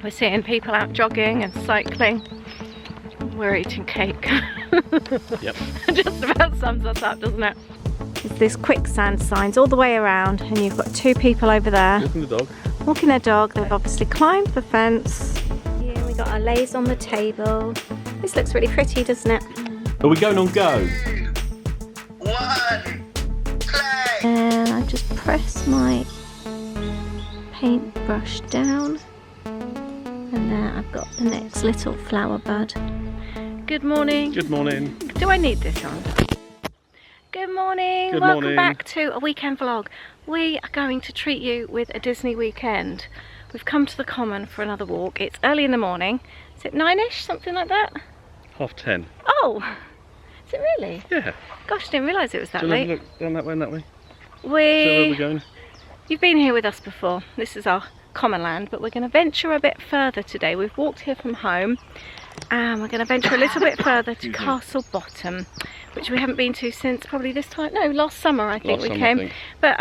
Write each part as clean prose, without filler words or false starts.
We're seeing people out jogging and cycling. We're eating cake. Yep. Just about sums us up, doesn't it? There's quicksand signs all the way around, and you've got two people over there. Walking the dog. Walking their dog. They've obviously climbed the fence. Yeah, we got our leis on the table. This looks really pretty, doesn't it? Are we going on go? 1, play! And I just press my paintbrush down, and there I've got the next little flower bud. Good morning. Good morning. Do I need this on? Good morning. Good Welcome morning. back to a weekend vlog. We are going to treat you with a Disney weekend. We've come to the Common for another walk. It's early in the morning. Is it 9ish, something like that? 10:30. Oh, is it really? Yeah. Gosh, I didn't realise it was that Do you want to late. look down that way and that way? So where we're going? You've been here with us before. This is our common land, but we're going to venture a bit further today. We've walked here from home, and we're going to venture a little bit further to Castle Bottom, which we haven't been to since probably this time. No, last summer I think we came. But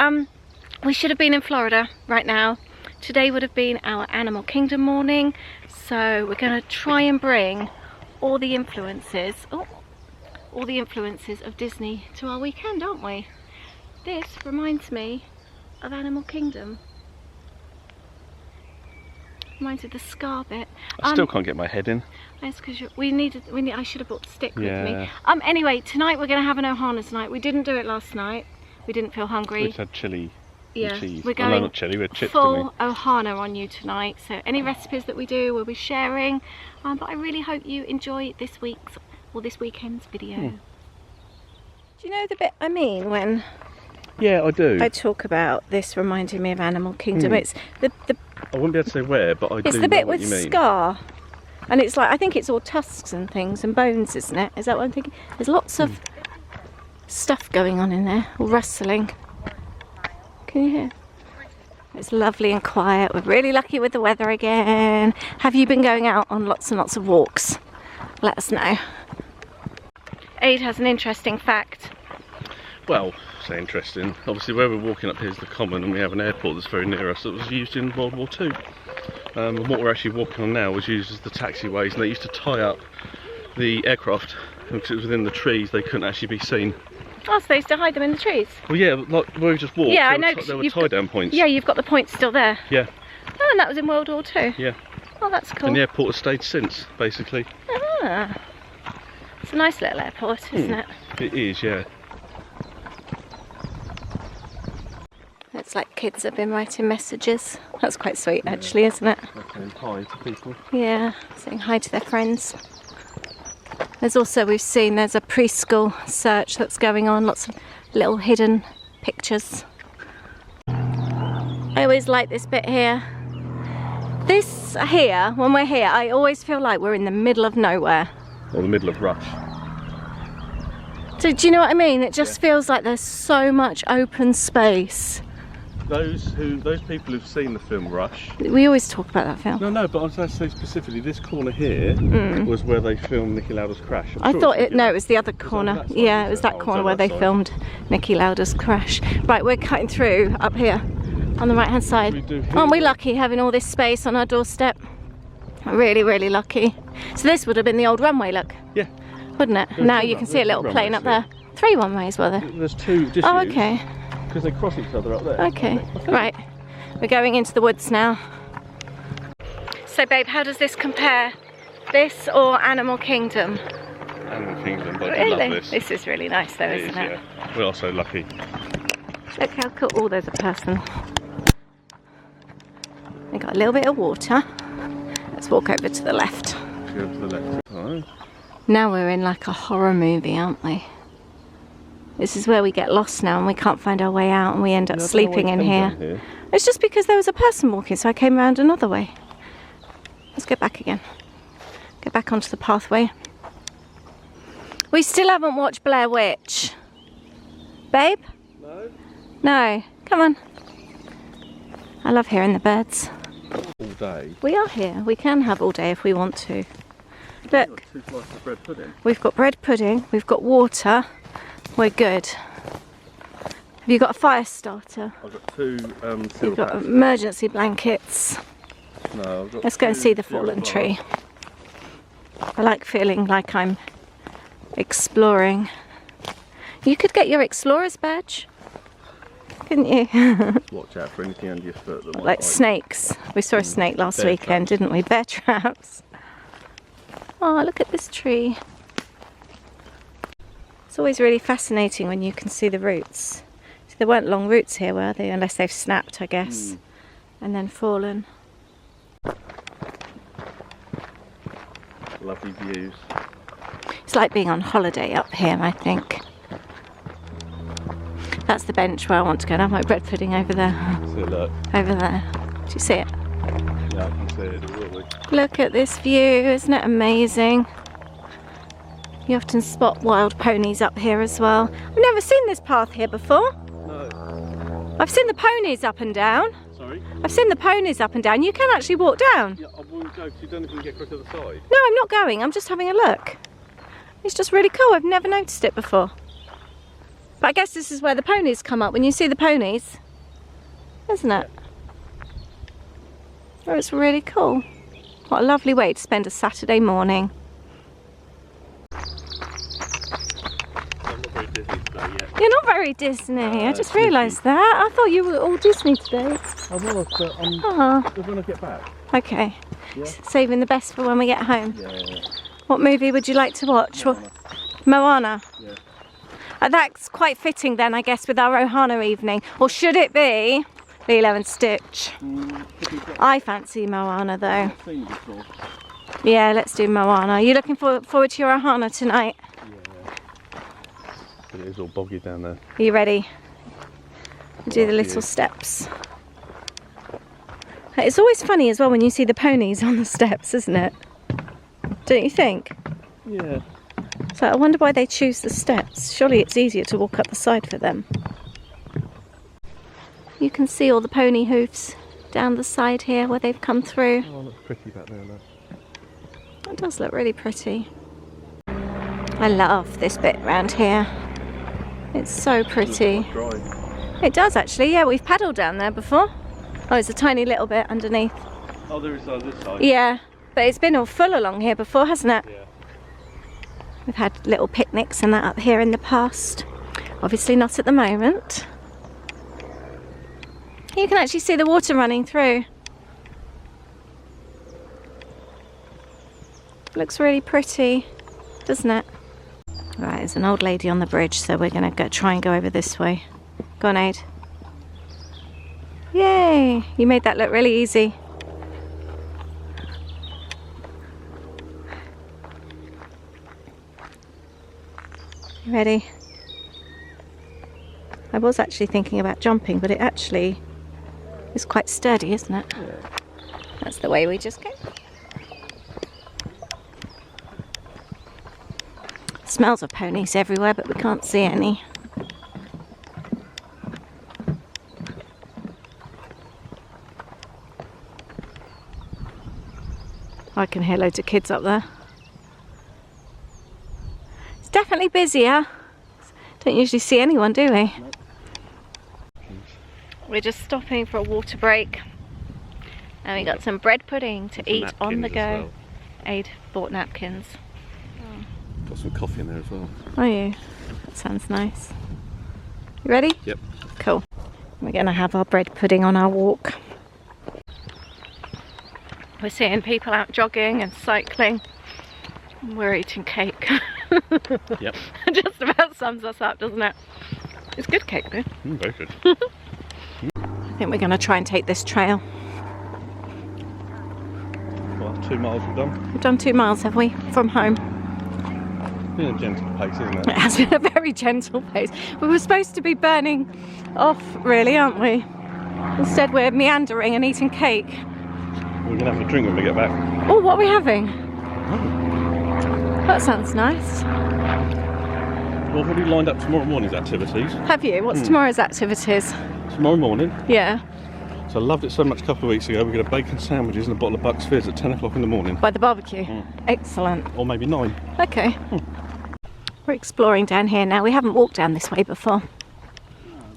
we should have been in Florida right now. Today would have been our Animal Kingdom morning, so we're going to try and bring all the influences of Disney to our weekend, aren't we? This reminds me of Animal Kingdom. Reminds me of the scar bit. I still can't get my head in. That's because I should have brought the stick with me. Yeah. Anyway, tonight we're going to have an Ohana's night. We didn't do it last night. We didn't feel hungry. We had chili and cheese. We're Oh, no, going not chili, we had chips, full didn't Ohana on you tonight. So any recipes that we do, we'll be sharing. But I really hope you enjoy this weekend's video. Do you know the bit I mean when we? Yeah, I do. I talk about this reminding me of Animal Kingdom? It's the I wouldn't be able to say where, but I do it's the know bit what with you mean. Scar. And it's like, I think it's all tusks and things and bones, isn't it? Is that what I'm thinking? There's lots of stuff going on in there, all rustling. Can you hear? It's lovely and quiet. We're really lucky with the weather again. Have you been going out on lots and lots of walks? Let us know. Aid has an interesting fact. Well, so interesting. Obviously, where we're walking up here is the Common, and we have an airport that's very near us that was used in World War II. And what we're actually walking on now was used as the taxiways, and they used to tie up the aircraft because it was within the trees. They couldn't actually be seen. Oh, so they used to hide them in the trees? Well, yeah, like where we just walked. Yeah, I know. There were tie-down points. Yeah, you've got the points still there. Yeah. Oh, and that was in World War II? Yeah. Oh, that's cool. And the airport has stayed since, basically. Ah. It's a nice little airport, isn't it? It is, yeah. It's like kids have been writing messages. That's quite sweet, actually, isn't it? They're saying hi to people. Yeah, saying hi to their friends. There's also, there's a preschool search that's going on, lots of little hidden pictures. I always like this bit here. This here, when we're here, I always feel like we're in the middle of nowhere. Or the middle of Rush. So do you know what I mean? It just feels like there's so much open space. Those people who've seen the film Rush. We always talk about that film. No, but I was going to say specifically, this corner here was where they filmed Niki Lauda's Crash. I thought it was the other corner. Yeah, it was that corner where they filmed Niki Lauda's Crash. Right, we're cutting through up here on the right hand side. Aren't we lucky having all this space on our doorstep? Really, really lucky. So this would have been the old runway, look. Yeah. Wouldn't it? Now you can see a little plane up there. 3 runways were there? There's 2 disused. Oh, okay. Because they cross each other up there. Okay, right. We're going into the woods now. So babe, how does this compare? This or Animal Kingdom? Animal Kingdom, but I Really? love this. This is really nice though, It isn't is, it? yeah. We are so lucky. Look how cool. Oh, there's a person. We got a little bit of water. Let's walk over to the left. Go to the left. Oh. Now we're in like a horror movie, aren't we? This is where we get lost now and we can't find our way out and we end up sleeping in here. It's just because there was a person walking, so I came around another way. Let's go back again. Go back onto the pathway. We still haven't watched Blair Witch. Babe? No. No. Come on. I love hearing the birds. All day. We are here. We can have all day if we want to. Look. 2 slices of bread pudding. We've got bread pudding. We've got water. We're good. Have you got a fire starter? I've got 2 You've got emergency blankets. No, I've got Let's go and two see the Sierra fallen bars. tree. I like feeling like I'm exploring. You could get your explorer's badge, couldn't you? Watch out for anything under your foot that might Like bite. snakes. We saw a snake last Bear weekend, traps. didn't we? Bear traps. Oh, look at this tree. It's always really fascinating when you can see the roots. So there weren't long roots here, were they? Unless they've snapped, I guess, and then fallen. Lovely views. It's like being on holiday up here, I think. That's the bench where I want to go and have my bread pudding over there. See, look. Over there. Do you see it? Yeah, I can see it. Really. Look at this view, isn't it amazing? You often spot wild ponies up here as well. I've never seen this path here before. No. I've seen the ponies up and down. Sorry? I've seen the ponies up and down. You can actually walk down. Yeah, I will go because you don't even get across to the side. No, I'm not going. I'm just having a look. It's just really cool. I've never noticed it before. But I guess this is where the ponies come up, when you see the ponies. Isn't it? Oh, it's really cool. What a lovely way to spend a Saturday morning. I'm not very Disney today yet. You're not very Disney. I just realised that. I thought you were all Disney today. I will, but Oh, when I get back. okay. Yeah. Saving the best for when we get home. Yeah. What movie would you like to watch? Moana. Yeah. That's quite fitting then, I guess, with our Ohana evening. Or should it be Lilo and Stitch? I fancy Moana though. I've seen it before. Yeah, let's do Moana. Are you looking forward to your Ohana tonight? Yeah. But it is all boggy down there. Are you ready? Do the Lucky little you. steps. It's always funny as well when you see the ponies on the steps, isn't it? Don't you think? Yeah. So I wonder why they choose the steps. Surely it's easier to walk up the side for them. You can see all the pony hoofs down the side here where they've come through. Oh, looks pretty back there, look. It does look really pretty. I love this bit round here. It's so pretty. Dry. It does actually, yeah, we've paddled down there before. Oh, it's a tiny little bit underneath. Oh, there is on this side. Yeah, but it's been all full along here before, hasn't it? Yeah. We've had little picnics and that up here in the past. Obviously not at the moment. You can actually see the water running through. Looks really pretty, doesn't it? Right, there's an old lady on the bridge, so we're going to try and go over this way. Go on, Aid. Yay! You made that look really easy. You ready? I was actually thinking about jumping, but it actually is quite sturdy, isn't it? Yeah. That's the way we just go. Smells of ponies everywhere, but we can't see any. I can hear loads of kids up there. It's definitely busier. Don't usually see anyone, do we? Nope. We're just stopping for a water break. And we got some bread pudding to eat on the go. Aid bought napkins. Got some coffee in there as well. Are you? That sounds nice. You ready? Yep. Cool. We're going to have our bread pudding on our walk. We're seeing people out jogging and cycling. And we're eating cake. Yep. Just about sums us up, doesn't it? It's good cake though. Very good. I think we're going to try and take this trail. Well, 2 miles we've done. We've done 2 miles, have we? From home. Been a gentle pace, isn't it? It has been a very gentle pace. We were supposed to be burning off, really, aren't we? Instead, we're meandering and eating cake. We're going to have a drink when we get back. Oh, what are we having? That sounds nice. Well, we've already lined up tomorrow morning's activities. Have you? What's tomorrow's activities? Tomorrow morning, Yeah, so I loved it so much a couple of weeks ago, we got a bacon sandwiches and a bottle of Bucks Fizz at 10 o'clock in the morning. by the barbecue. Excellent. Or maybe 9. Okay. We're exploring down here now. We haven't walked down this way before.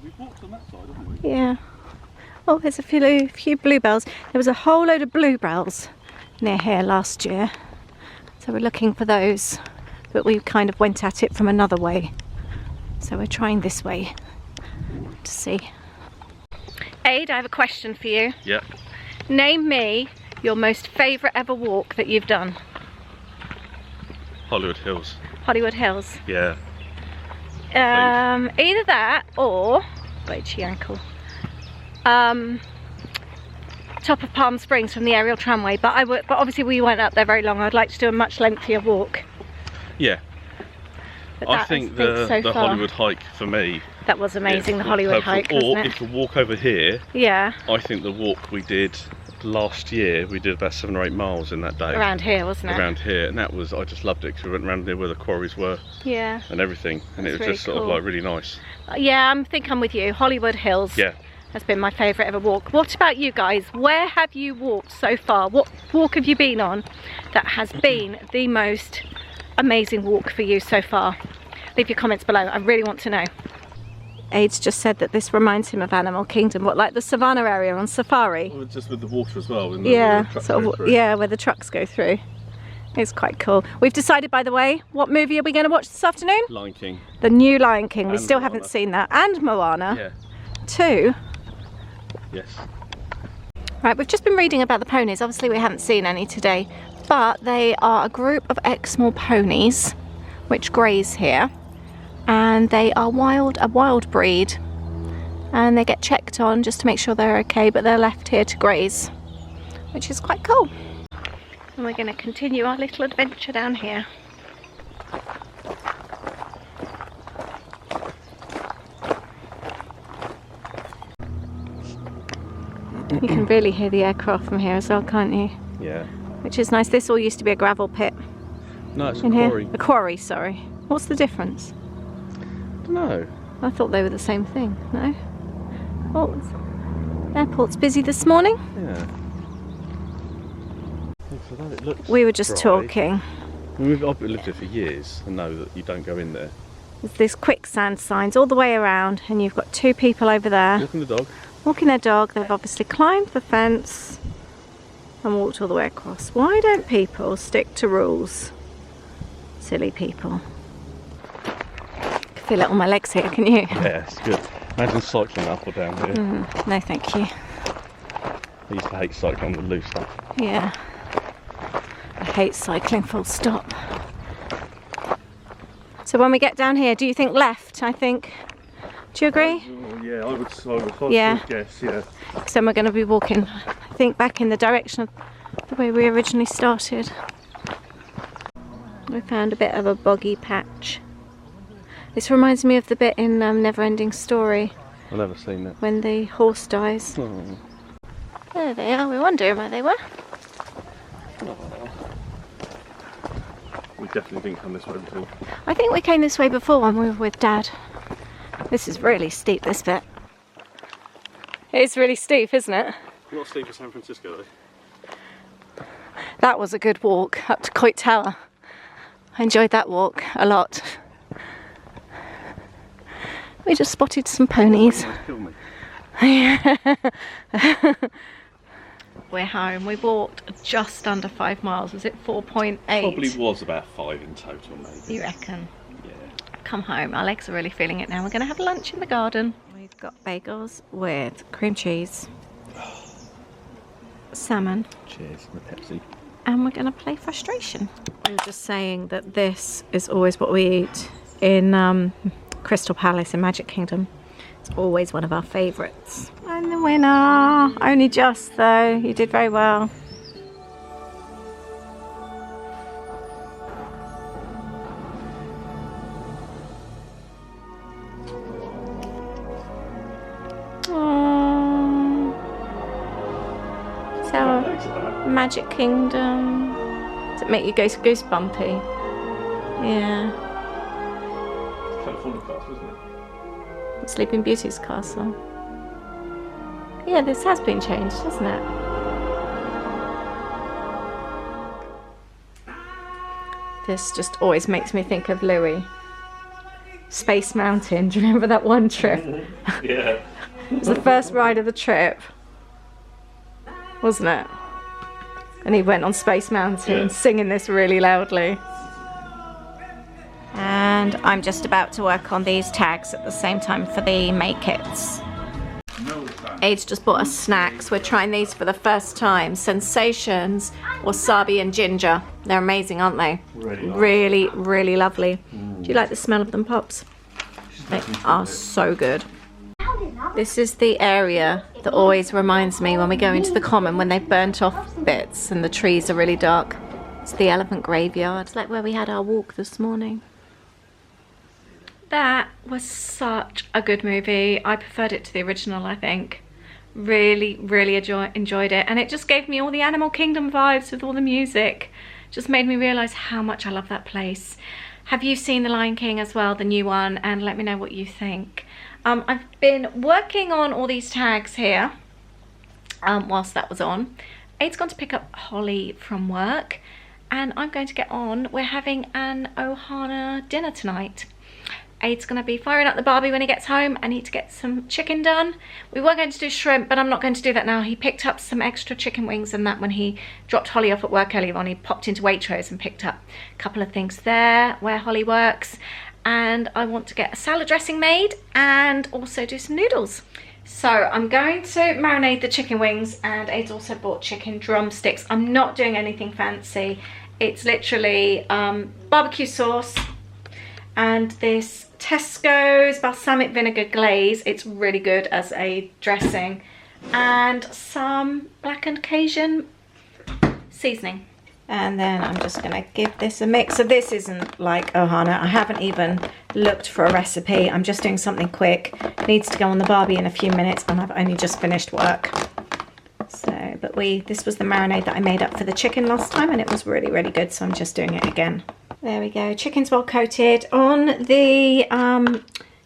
We've walked on that side, haven't we? Yeah. Oh, there's a few bluebells. There was a whole load of bluebells near here last year. So we're looking for those. But we kind of went at it from another way. So we're trying this way to see. Aid, I have a question for you. Yeah. Name me your most favourite ever walk that you've done. Hollywood Hills. Hollywood Hills. Yeah. Either that or itchy ankle. Top of Palm Springs from the aerial tramway, but obviously we weren't up there very long. I'd like to do a much lengthier walk. Yeah. But I think the far, Hollywood hike for me. That was amazing, the Hollywood hike, or wasn't it? if you walk over here, yeah. I think the walk we did last year, we did about 7 or 8 miles in that day. Around here, wasn't it? Around here, and that was, I just loved it because we went around there where the quarries were. Yeah. And everything, and it was really just sort of cool. like really nice. Yeah, I think I'm with you. Hollywood Hills. Yeah. Has been my favourite ever walk. What about you guys? Where have you walked so far? What walk have you been on that has been the most amazing walk for you so far? Leave your comments below. I really want to know. Aid's just said that this reminds him of Animal Kingdom. What, like the savannah area on safari? Well, just with the water as well. Yeah, sort of, yeah, where the trucks go through. It's quite cool. We've decided, by the way, what movie are we going to watch this afternoon? Lion King. The new Lion King. We And still Moana. haven't seen that. And Moana. Yeah. 2. Yes. Right, we've just been reading about the ponies. Obviously we haven't seen any today, but they are a group of Exmoor ponies which graze here, and they are a wild breed, and they get checked on just to make sure they're okay, but they're left here to graze, which is quite cool. And we're going to continue our little adventure down here. You can really hear the aircraft from here as well, can't you? Yeah. Which is nice. This all used to be a gravel pit. No, it's a In quarry. here? A quarry, sorry. What's the difference? I don't know. I thought they were the same thing, no? Oh, airport's busy this morning. Yeah. It looks We were just dry. talking. I mean, I've lived here for years and know that you don't go in there. There's these quicksand signs all the way around, and you've got 2 people over there Walking the dog. walking their dog. They've obviously climbed the fence and walked all the way across. Why don't people stick to rules? Silly people. I can feel it on my legs here, can you? Yeah, it's good. Imagine cycling up or down here. No, thank you. I used to hate cycling on the loose stuff. Yeah. I hate cycling, full stop. So when we get down here, do you think left? I think. Do you agree? Yeah, I would Yeah. guess, yeah. So we're going to be walking, I think, back in the direction of the way we originally started. We found a bit of a boggy patch. This reminds me of the bit in Neverending Story I've never seen that. when the horse dies. Oh. There they are. We were wondering where they were. We definitely didn't come this way before. I think we came this way before when we were with Dad. This is really steep, this bit. It is really steep, isn't it? Not steep for San Francisco though. That was a good walk up to Coit Tower. I enjoyed that walk a lot. We just spotted some ponies. Kill me. We're home. We walked just under 5 miles. Was it 4.8? Probably was about 5 in total, maybe. You reckon? Yeah. Come home. Our legs are really feeling it now. We're going to have lunch in the garden. We've got bagels with cream cheese, salmon, Cheers, and a Pepsi. and we're going to play frustration. We were just saying that this is always what we eat in Crystal Palace in Magic Kingdom. It's always one of our favourites. And the winner, only just though, you did very well. Aww. So, Magic Kingdom. Does it make you go goosebumpy? Yeah. California Castle, isn't it? Sleeping Beauty's castle. Yeah, this has been changed, hasn't it? This just always makes me think of Louis. Space Mountain, do you remember that one trip? Yeah. It was the first ride of the trip, wasn't it? And he went on Space Mountain singing this really loudly. And I'm just about to work on these tags at the same time for the mate kits. Aid's just bought us snacks. We're trying these for the first time. Sensations, wasabi and ginger. They're amazing, aren't they? Really, really lovely. Do you like the smell of them, Pops? They are so good. This is the area that always reminds me when we go into the common when they've burnt off bits and the trees are really dark. It's the elephant graveyard. It's like where we had our walk this morning. That was such a good movie. I preferred it to the original, I think. Really, really enjoyed it. And it just gave me all the Animal Kingdom vibes with all the music. Just made me realise how much I love that place. Have you seen The Lion King as well, the new one? And let me know what you think. I've been working on all these tags here whilst that was on. Aid's gone to pick up Holly from work. And I'm going to get on. We're having an Ohana dinner tonight. Aid's going to be firing up the Barbie when he gets home. I need to get some chicken done. We were going to do shrimp, but I'm not going to do that now. He picked up some extra chicken wings and that when he dropped Holly off at work earlier on. He popped into Waitrose and picked up a couple of things there where Holly works. And I want to get a salad dressing made and also do some noodles. So I'm going to marinate the chicken wings, and Aid's also bought chicken drumsticks. I'm not doing anything fancy. It's literally barbecue sauce and this Tesco's balsamic vinegar glaze. It's really good as a dressing, and some blackened Cajun seasoning. And then I'm just going to give this a mix. So this isn't like Ohana. I haven't even looked for a recipe. I'm just doing something quick. It needs to go on the Barbie in a few minutes, and I've only just finished work. So, but this was the marinade that I made up for the chicken last time, and it was really, really good. So I'm just doing it again. There we go. Chicken's well coated. On the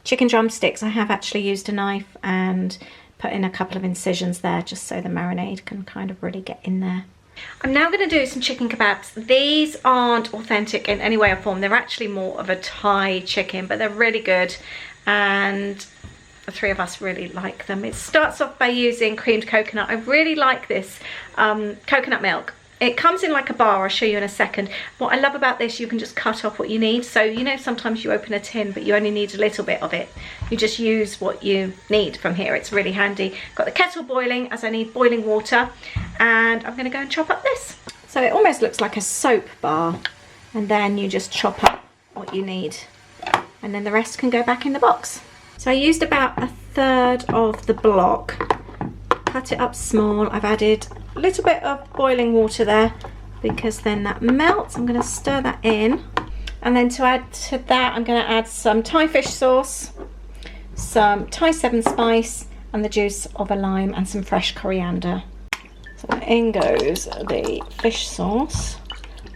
chicken drumsticks, I have actually used a knife and put in a couple of incisions there just so the marinade can kind of really get in there. I'm now going to do some chicken kebabs. These aren't authentic in any way or form. They're actually more of a Thai chicken, but they're really good. And the three of us really like them. It starts off by using creamed coconut. I really like this coconut milk. It comes in like a bar. I'll show you in a second. What I love about this, you can just cut off what you need. So, you know, sometimes you open a tin, but you only need a little bit of it. You just use what you need from here. It's really handy. Got the kettle boiling as I need boiling water. And I'm going to go and chop up this. So it almost looks like a soap bar. And then you just chop up what you need. And then the rest can go back in the box. So I used about 1/3 of the block. Cut it up small. I've added a little bit of boiling water there because then that melts. I'm going to stir that in, and then to add to that I'm going to add some Thai fish sauce, some Thai 7 spice, and the juice of a lime and some fresh coriander. So in goes the fish sauce.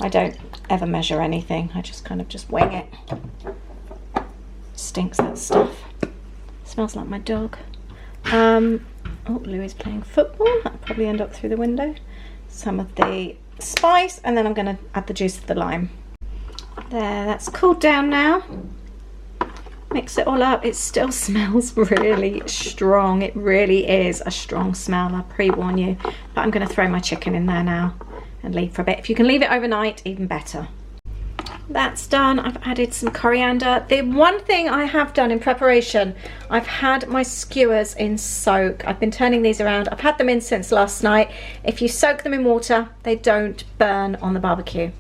I don't ever measure anything. I just kind of just wing it. Stinks, that stuff. Smells like my dog. Oh, Louis playing football. That'll probably end up through the window. Some of the spice, and then I'm going to add the juice of the lime. There, that's cooled down now. Mix it all up. It still smells really strong. It really is a strong smell, I pre-warn you. But I'm going to throw my chicken in there now and leave for a bit. If you can leave it overnight, even better. That's done. I've added some coriander. The one thing I have done in preparation, I've had my skewers in soak. I've been turning these around. I've had them in since last night. If you soak them in water, they don't burn on the barbecue.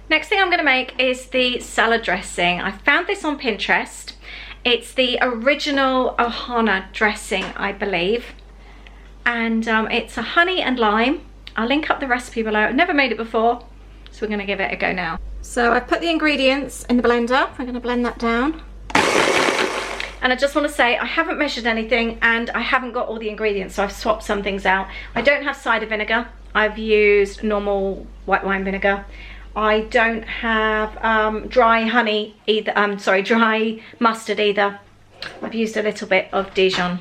Next thing I'm going to make is the salad dressing. I found this on Pinterest. It's the original Ohana dressing, I believe. And it's a honey and lime. I'll link up the recipe below. I've never made it before, so we're going to give it a go now. So I've put the ingredients in the blender. I'm going to blend that down. And I just want to say I haven't measured anything and I haven't got all the ingredients, so I've swapped some things out. I don't have cider vinegar. I've used normal white wine vinegar. I don't have dry honey either. Dry mustard either. I've used a little bit of Dijon.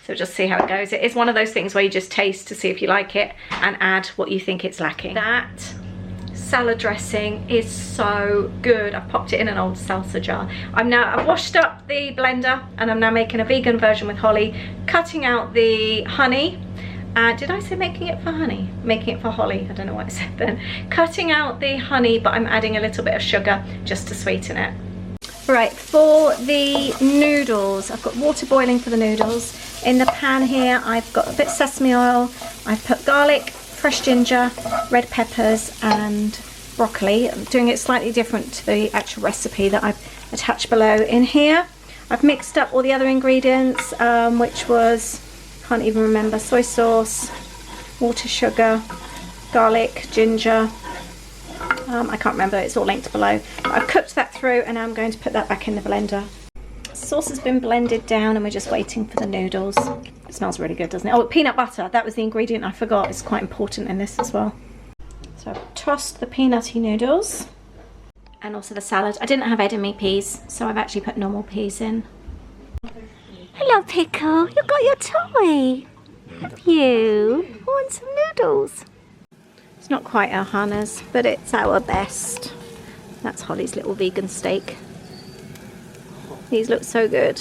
So just see how it goes. It is one of those things where you just taste to see if you like it and add what you think it's lacking. That salad dressing is so good. I've popped it in an old salsa jar. I've washed up the blender and I'm now making a vegan version with Holly, cutting out the honey. Did I say making it for honey? Making it for Holly, I don't know what I said then. Cutting out the honey, but I'm adding a little bit of sugar just to sweeten it. Right, for the noodles, I've got water boiling for the noodles. In the pan here, I've got a bit of sesame oil. I've put garlic, fresh ginger, red peppers and broccoli. I'm doing it slightly different to the actual recipe that I've attached below. In here, I've mixed up all the other ingredients, which was, can't even remember, soy sauce, water, sugar, garlic, ginger. I can't remember, it's all linked below. But I've cooked that through and now I'm going to put that back in the blender. Sauce has been blended down and we're just waiting for the noodles. It smells really good, doesn't it? Oh, peanut butter, that was the ingredient I forgot. It's quite important in this as well. So I've tossed the peanutty noodles and also the salad. I didn't have edamame peas, so I've actually put normal peas in. Hello, Pickle, you got your toy. Have you? I want some noodles. It's not quite Ohana's, but it's our best. That's Holly's little vegan steak. These look so good.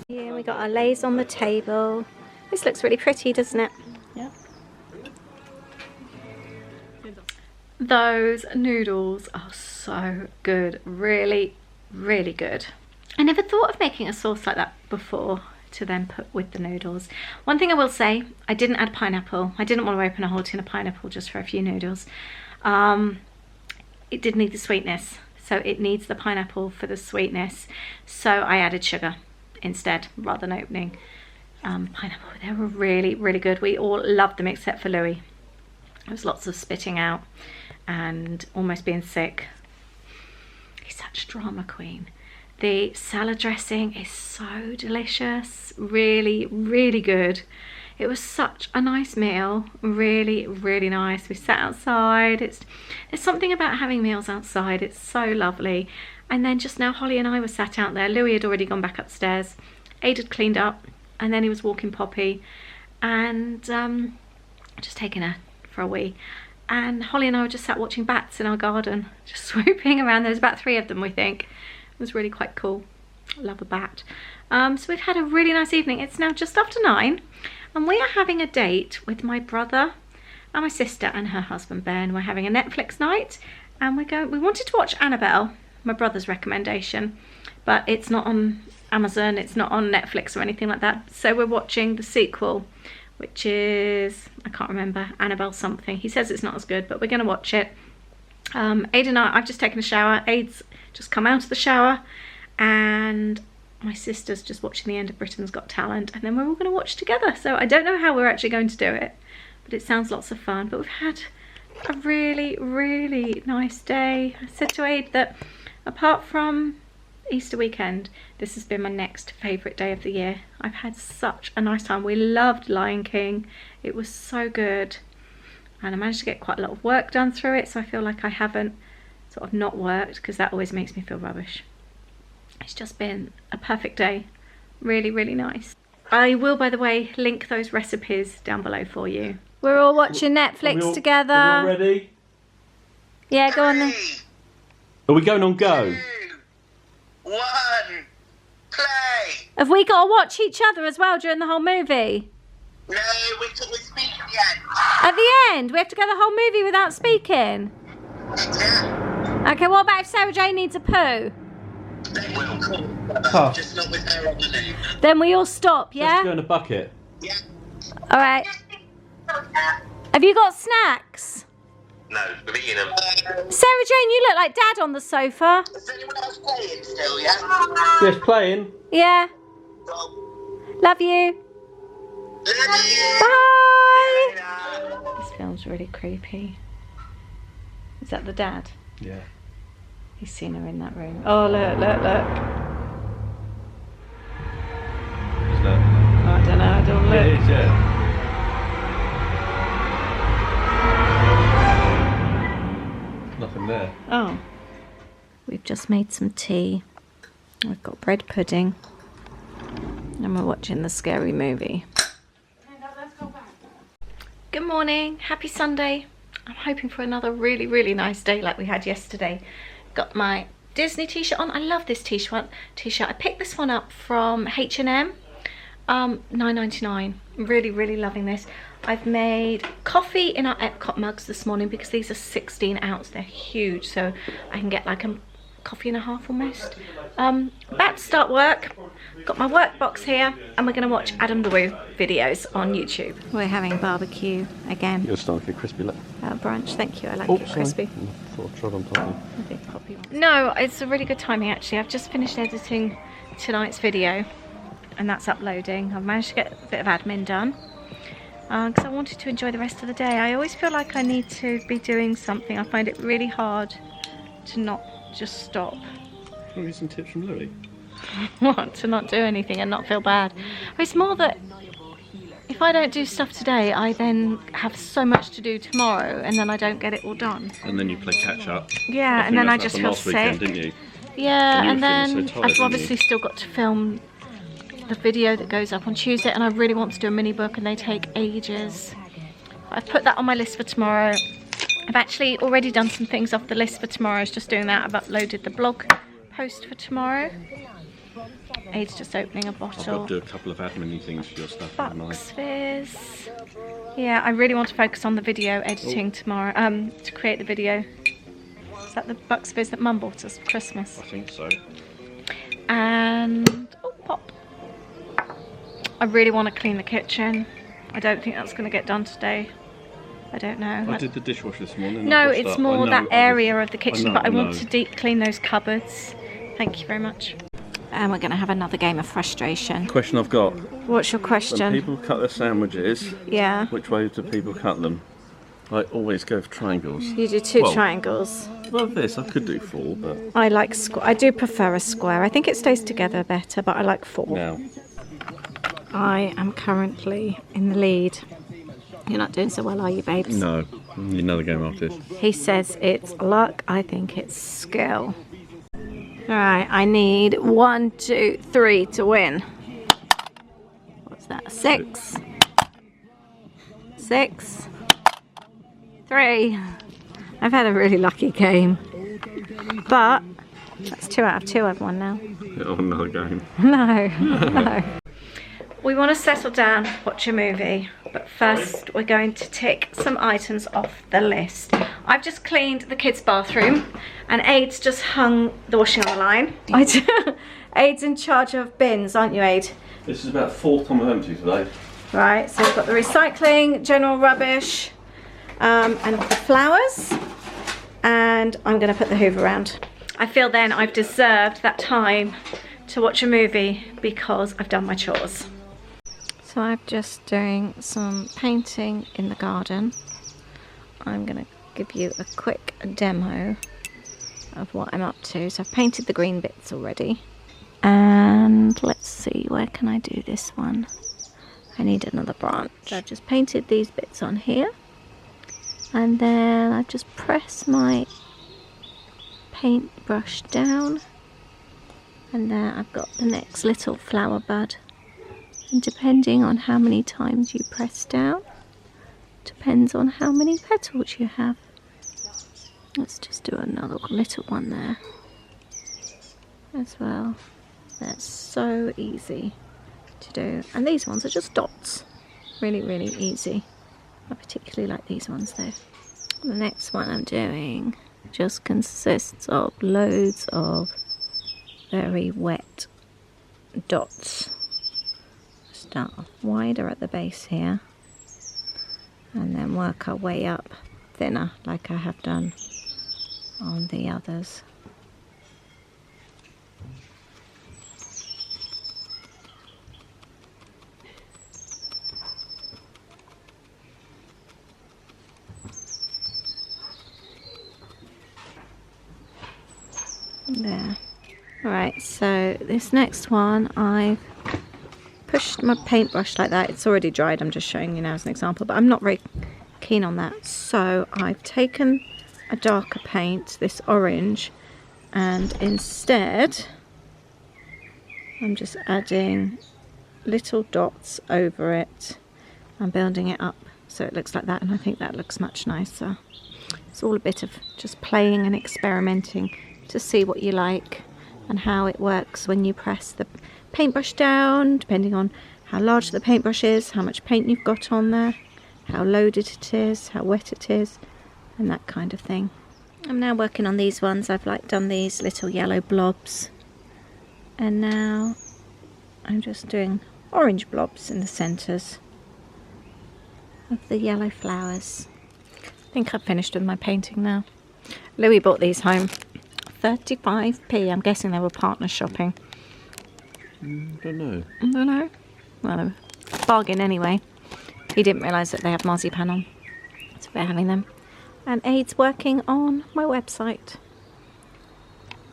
Yeah, we got our Lay's on the table. This looks really pretty, doesn't it? Yeah. Those noodles are so good. Really, really good. I never thought of making a sauce like that before to then put with the noodles. One thing I will say, I didn't add pineapple. I didn't want to open a whole tin of pineapple just for a few noodles. It did need the sweetness, so it needs the pineapple for the sweetness. So I added sugar instead, rather than opening pineapple. They were really, really good. We all loved them except for Louis. There was lots of spitting out and almost being sick. He's such a drama queen. The salad dressing is so delicious, really, really good. It was such a nice meal, really, really nice. We sat outside. There's something about having meals outside. It's so lovely. And then just now Holly and I were sat out there. Louis had already gone back upstairs. Aid had cleaned up and then he was walking Poppy and just taking her for a wee. And Holly and I were just sat watching bats in our garden, just swooping around. There's about 3 of them, we think. It was really quite cool. I love a bat. So we've had a really nice evening. It's now just after 9 and we are having a date with my brother and my sister and her husband Ben. We're having a Netflix night and we wanted to watch Annabelle, my brother's recommendation, but it's not on Amazon, it's not on Netflix or anything like that. So we're watching the sequel, which is, I can't remember, Annabelle something. He says it's not as good, but we're going to watch it. Aid and I've just taken a shower. Aid's just come out of the shower and my sister's just watching the end of Britain's Got Talent and then we're all going to watch together. So I don't know how we're actually going to do it, but it sounds lots of fun. But we've had a really, really nice day. I said to Aid that apart from Easter weekend, this has been my next favourite day of the year. I've had such a nice time. We loved Lion King. It was so good. And I managed to get quite a lot of work done through it, so I feel like I haven't sort of not worked, because that always makes me feel rubbish. It's just been a perfect day. Really, really nice. I will, by the way, link those recipes down below for you. We're all watching Netflix together. Are we all ready? Yeah, go on then. Are we going on go? 2, 1, play! Have we got to watch each other as well during the whole movie? No, we speak at the end. At the end? We have to go the whole movie without speaking? Yeah. Okay, what about if Sarah Jane needs a poo? They will call. Oh. Just not with her on the name. Then we all stop, Let's go yeah? in a bucket. Yeah. Alright. Have you got snacks? No, we're eating them. Sarah Jane, you look like Dad on the sofa. Is anyone else playing still, yeah? Yes, playing. Yeah. Well, Love you. love you. Bye. Later. This film's really creepy. Is that the dad? Yeah. He's seen her in that room. Oh, look, look, look. Isn't it? Oh, I don't know, I don't look. It is, yeah. Nothing there. Oh. We've just made some tea. We've got bread pudding. And we're watching the scary movie. Good morning. Happy Sunday. I'm hoping for another really, really nice day like we had yesterday. Got my Disney t-shirt on. I love this t-shirt. I picked this one up from H&M, $9.99. Really, really loving this. I've made coffee in our Epcot mugs this morning because these are 16 ounce. They're huge, so I can get like a coffee and a half almost. About to start work. Got my work box here, and we're going to watch Adam the Woo videos on YouTube. We're having barbecue again. You're starting to get crispy, look. Brunch, thank you. I like it crispy. I thought I tried on poppy. No, it's a really good timing actually. I've just finished editing tonight's video, and that's uploading. I've managed to get a bit of admin done because I wanted to enjoy the rest of the day. I always feel like I need to be doing something. I find it really hard to not just stop. Can we get some tips from Louis? What? To not do anything and not feel bad. It's more that if I don't do stuff today, I then have so much to do tomorrow, and then I don't get it all done. And then you play catch up. Yeah, and then I just feel sick. Weekend, didn't you? Yeah, and you were then feeling so tired, I've obviously still got to film the video that goes up on Tuesday, and I really want to do a mini book, and they take ages. I've put that on my list for tomorrow. I've actually already done some things off the list for tomorrow. I was just doing that. I've uploaded the blog post for tomorrow. Aid's just opening a bottle. I've got to do a couple of admin things for your stuff. Bucks Fizz. Yeah, I really want to focus on the video editing tomorrow. To create the video. Is that the Bucks Fizz that Mum bought us for Christmas? I think so. And oh, pop. I really want to clean the kitchen. I don't think that's going to get done today. I don't know. I did the dishwasher this morning. No, it's more that area of the kitchen, but I want to deep clean those cupboards. Thank you very much. And we're going to have another game of frustration. Question I've got. What's your When question? people cut their sandwiches, Yeah. which way do people cut them? I always go for triangles. You do two Well, triangles. Well, this, I could do 4, but I like I do prefer a square. I think it stays together better, but I like 4. now. I am currently in the lead. You're not doing so well, are you, babes? No, you know the game artist. He says it's luck. I think it's skill. Alright, I need 1, 2, 3 to win. What's that? 6. 6. 3. I've had a really lucky game. But that's 2 out of 2 I've won now. Oh, another game. No, no. We want to settle down, watch a movie, but first we're going to tick some items off the list. I've just cleaned the kids' bathroom, and Aid's just hung the washing on the line. Aid's in charge of bins, aren't you, Aid? This is about 4th time I've emptied today. Right, so we've got the recycling, general rubbish, and the flowers, and I'm going to put the hoover around. I feel then I've deserved that time to watch a movie because I've done my chores. So I'm just doing some painting in the garden. I'm going to give you a quick demo of what I'm up to. So I've painted the green bits already. And let's see, where can I do this one? I need another branch. So I've just painted these bits on here. And then I just press my paintbrush down. And there I've got the next little flower bud. And depending on how many times you press down, depends on how many petals you have. Let's just do another little one there as well. That's so easy to do. And these ones are just dots. Really, really easy. I particularly like these ones though. The next one I'm doing just consists of loads of very wet dots. Start off wider at the base here and then work our way up thinner like I have done on the others. There. Alright, so this next one I've pushed my paintbrush like that. It's already dried, I'm just showing you now as an example, but I'm not very keen on that. So I've taken a darker paint, this orange, and instead I'm just adding little dots over it. I'm building it up so it looks like that, and I think that looks much nicer. It's all a bit of just playing and experimenting to see what you like and how it works when you press the paintbrush down, depending on how large the paintbrush is, how much paint you've got on there, how loaded it is, how wet it is, and that kind of thing. I'm now working on these ones. I've done these little yellow blobs, and now I'm just doing orange blobs in the centres of the yellow flowers. I think I've finished with my painting now. Louis bought these home, 35p. I'm guessing they were partner shopping. Don't know. I don't know. Well, a bargain anyway. He didn't realise that they have marzipan on, so we're having them. And Aid's working on my website.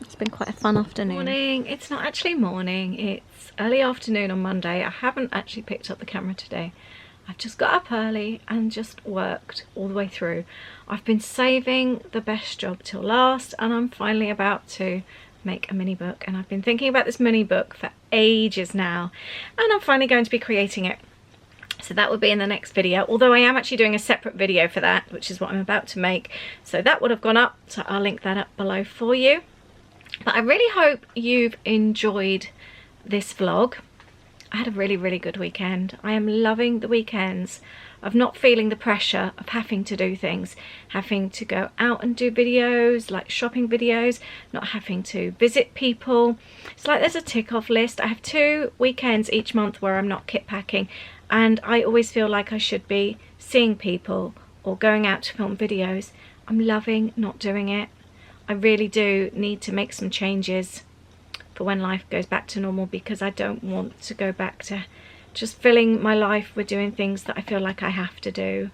It's been quite a fun afternoon. Morning. It's not actually morning. It's early afternoon on Monday. I haven't actually picked up the camera today. I've just got up early and just worked all the way through. I've been saving the best job till last, and I'm finally about to make a mini book, and I've been thinking about this mini book for ages now, and I'm finally going to be creating it. So that will be in the next video, although I am actually doing a separate video for that, which is what I'm about to make. So that would have gone up, so I'll link that up below for you. But I really hope you've enjoyed this vlog. I had a really good weekend. I am loving the weekends of not feeling the pressure of having to do things, having to go out and do videos, like shopping videos, not having to visit people. It's like there's a tick off list. I have 2 weekends each month where I'm not kit packing, and I always feel like I should be seeing people or going out to film videos. I'm loving not doing it. I really do need to make some changes for when life goes back to normal, because I don't want to go back to just filling my life with doing things that I feel like I have to do.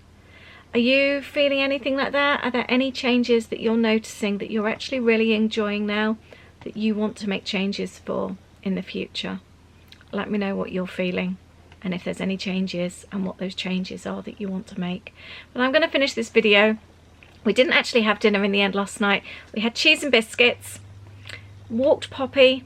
Are you feeling anything like that? Are there any changes that you're noticing that you're actually really enjoying now that you want to make changes for in the future? Let me know what you're feeling, and if there's any changes and what those changes are that you want to make. Well, I'm going to finish this video. We didn't actually have dinner in the end last night. We had cheese and biscuits, walked Poppy,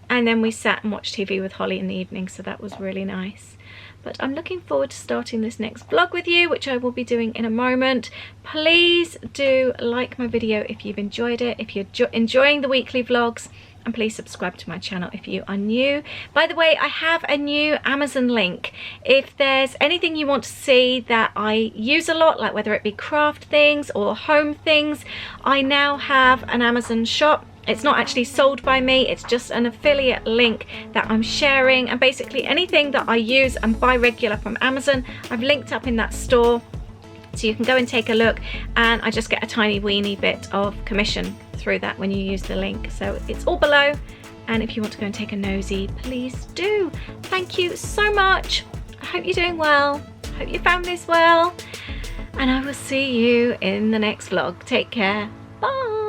and then we sat and watched TV with Holly in the evening, so that was really nice. But I'm looking forward to starting this next vlog with you, which I will be doing in a moment. Please do like my video if you've enjoyed it, if you're enjoying the weekly vlogs, and please subscribe to my channel if you are new. By the way, I have a new Amazon link. If there's anything you want to see that I use a lot, like whether it be craft things or home things, I now have an Amazon shop. It's not actually sold by me, it's just an affiliate link that I'm sharing, and basically anything that I use and buy regular from Amazon, I've linked up in that store, so you can go and take a look, and I just get a tiny weeny bit of commission through that when you use the link. So it's all below, and if you want to go and take a nosy, please do. Thank you so much. I hope you're doing well, I hope you found this well, and I will see you in the next vlog. Take care, bye.